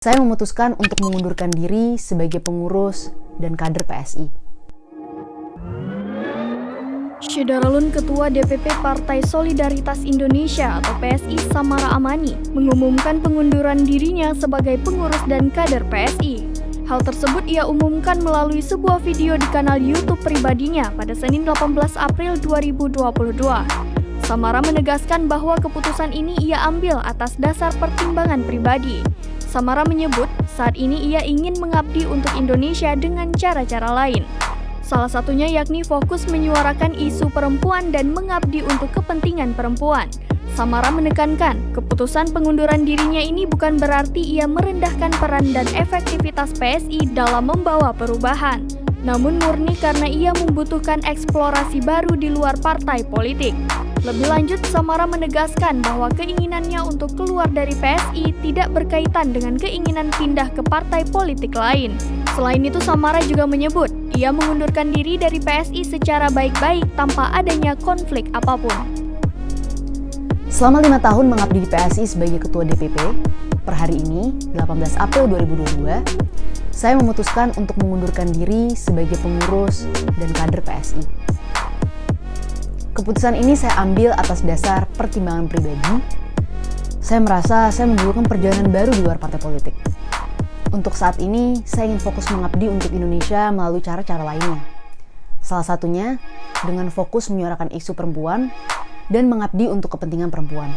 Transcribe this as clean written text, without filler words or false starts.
Saya memutuskan untuk mengundurkan diri sebagai pengurus dan kader PSI. Syederalun Ketua DPP Partai Solidaritas Indonesia atau PSI Samara Amani mengumumkan pengunduran dirinya sebagai pengurus dan kader PSI. Hal tersebut ia umumkan melalui sebuah video di kanal YouTube pribadinya pada Senin 18 April 2022. Samara menegaskan bahwa keputusan ini ia ambil atas dasar pertimbangan pribadi. Samara menyebut saat ini ia ingin mengabdi untuk Indonesia dengan cara-cara lain. Salah satunya yakni fokus menyuarakan isu perempuan dan mengabdi untuk kepentingan perempuan. Samara menekankan, keputusan pengunduran dirinya ini bukan berarti ia merendahkan peran dan efektivitas PSI dalam membawa perubahan, namun murni karena ia membutuhkan eksplorasi baru di luar partai politik. Lebih lanjut, Samara menegaskan bahwa keinginannya untuk keluar dari PSI tidak berkaitan dengan keinginan pindah ke partai politik lain. Selain itu, Samara juga menyebut, ia mengundurkan diri dari PSI secara baik-baik tanpa adanya konflik apapun. Selama 5 tahun mengabdi di PSI sebagai Ketua DPP, per hari ini, 18 April 2022, saya memutuskan untuk mengundurkan diri sebagai pengurus dan kader PSI. Keputusan ini saya ambil atas dasar pertimbangan pribadi. Saya merasa saya membutuhkan perjalanan baru di luar partai politik. Untuk saat ini, saya ingin fokus mengabdi untuk Indonesia melalui cara-cara lainnya. Salah satunya dengan fokus menyuarakan isu perempuan dan mengabdi untuk kepentingan perempuan.